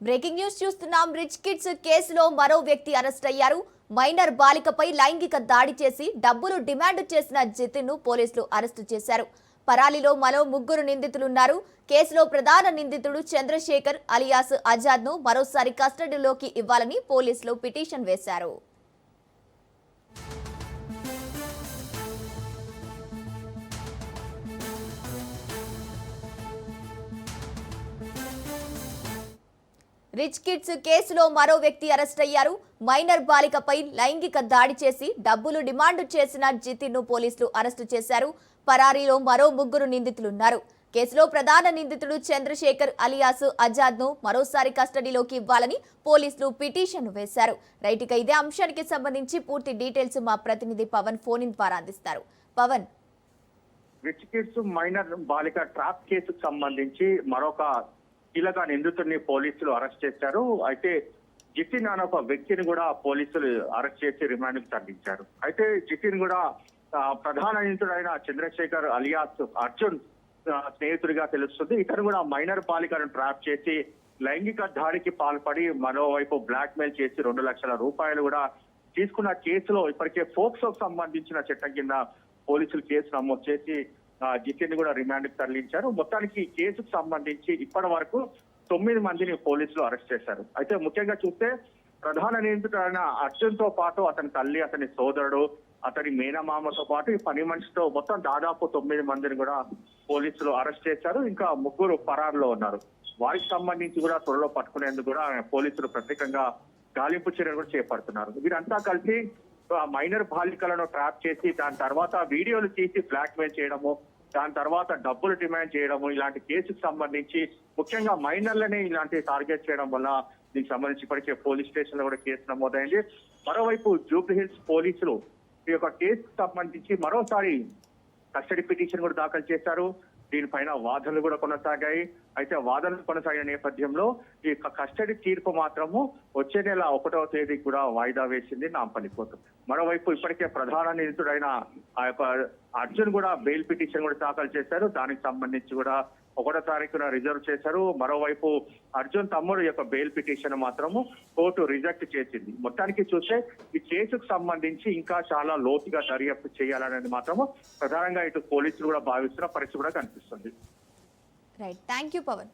Breaking news చూస్తున్నాం. Rich kids కేసులో మరో వ్యక్తి అరెస్ట్ అయ్యారు. మైనర్ బాలికపై లైంగిక దాడి చేసి డబ్బులు డిమాండ్ చేసిన జితిన్ ను పోలీసులు అరెస్టు చేశారు. పరాలీలో మరో ముగ్గురు నిందితులున్నారు. కేసులో ప్రధాన నిందితుడు చంద్రశేఖర్ అలియాస్ ఆజాద్ ను మరోసారి కస్టడీలోకి ఇవ్వాలని పోలీసులు పిటిషన్ వేశారు. రిచ్ కిడ్స్ కేసులో మరో వ్యక్తి అరెస్ట్ అయ్యారు. మైనర్ బాలికపై లైంగిక దాడి చేసి డబ్బులు డిమాండ్ చేసిన జితిన్ ను పోలీసులు అరెస్టు చేశారు. పరారీలో మరో ముగ్గురు నిందితులున్నారు. కేసులో ప్రధాన నిందితుడు చంద్రశేఖర్ అలియాస్ ఆజాద్ ను మరోసారి కస్టడీలోకి ఇవ్వాలని పోలీసులు పిటిషన్ వేశారు. రైట్, ఇక ఇదే అంశానికి సంబంధించి పూర్తి డీటెయిల్స్ మా ప్రతినిధి పవన్ ఫోన్ ఇన్ ద్వారా అందిస్తారు. పవన్, రిచ్ కిడ్స్ మైనర్ బాలిక ట్రాప్ కేసుకు సంబంధించి మరొక కీలక నిందితుడిని పోలీసులు అరెస్ట్ చేశారు. అయితే జితిన్ అనే ఒక వ్యక్తిని కూడా పోలీసులు అరెస్ట్ చేసి రిమాండ్ కు తరలించారు. అయితే జితిన్ కూడా ప్రధాన నిందితుడైన చంద్రశేఖర్ అలియాస్ అర్జున్ స్నేహితుడిగా తెలుస్తుంది. ఇతను కూడా మైనర్ బాలికను ట్రాప్ చేసి లైంగిక దాడికి పాల్పడి మరోవైపు బ్లాక్ మెయిల్ చేసి 2 లక్షల రూపాయలు కూడా తీసుకున్న కేసులో ఇప్పటికే ఫోక్సోకు సంబంధించిన చట్టం కింద పోలీసులు కేసు నమోదు చేసి జితిన్ కూడా రిమాండ్ కు తరలించారు. మొత్తానికి ఈ కేసుకు సంబంధించి ఇప్పటి వరకు 9 మందిని పోలీసులు అరెస్ట్ చేశారు. అయితే ముఖ్యంగా చూస్తే ప్రధాన నిందితుడైన అర్జున్ తో పాటు అతని తల్లి, అతని సోదరుడు, అతని మేనమామతో పాటు ఈ 10 మనిషితో మొత్తం దాదాపు 9 మందిని కూడా పోలీసులు అరెస్ట్ చేశారు. ఇంకా 3 పరారులో ఉన్నారు. వారికి సంబంధించి కూడా త్వరలో పట్టుకునేందుకు కూడా పోలీసులు ప్రత్యేకంగా గాలింపు చర్యలు కూడా చేపడుతున్నారు. వీరంతా కలిసి మైనర్ బాలికలను ట్రాప్ చేసి దాని తర్వాత వీడియోలు తీసి బ్లాక్ మెయిల్ చేయడము, దాని తర్వాత డబ్బులు డిమాండ్ చేయడము, ఇలాంటి కేసుకు సంబంధించి ముఖ్యంగా మైనర్లనే ఇలాంటి టార్గెట్ చేయడం వల్ల దీనికి సంబంధించి ఇప్పటికే పోలీస్ స్టేషన్ లో కూడా కేసు నమోదైంది. మరోవైపు జూబ్లీ హిల్స్ పోలీసులు ఈ యొక్క కేసుకు సంబంధించి మరోసారి కస్టడీ పిటిషన్ కూడా దాఖలు చేశారు. దీనిపైన వాదనలు కూడా కొనసాగాయి. అయితే వాదనలు కొనసాగిన నేపథ్యంలో ఈ కస్టడీ తీర్పు మాత్రము వచ్చే నెల 1వ తేదీకి కూడా వాయిదా వేసింది నాంపల్లి కోర్టు. మరోవైపు ఇప్పటికే ప్రధాన నిందితుడైన ఆ యొక్క అర్జున్ కూడా బెయిల్ పిటిషన్ కూడా దాఖలు చేశారు. దానికి సంబంధించి కూడా 1వ తారీఖున రిజర్వ్ చేశారు. మరోవైపు అర్జున్ తమ్ముడు యొక్క బెయిల్ పిటిషన్ మాత్రము కోర్టు రిజెక్ట్ చేసింది. మొత్తానికి చూస్తే ఈ కేసుకు సంబంధించి ఇంకా చాలా లోతుగా దర్యాప్తు చేయాలనేది మాత్రము ప్రధానంగా ఇటు పోలీసులు కూడా భావిస్తున్న పరిస్థితి కూడా కనిపిస్తుంది. Right, thank you Pawan.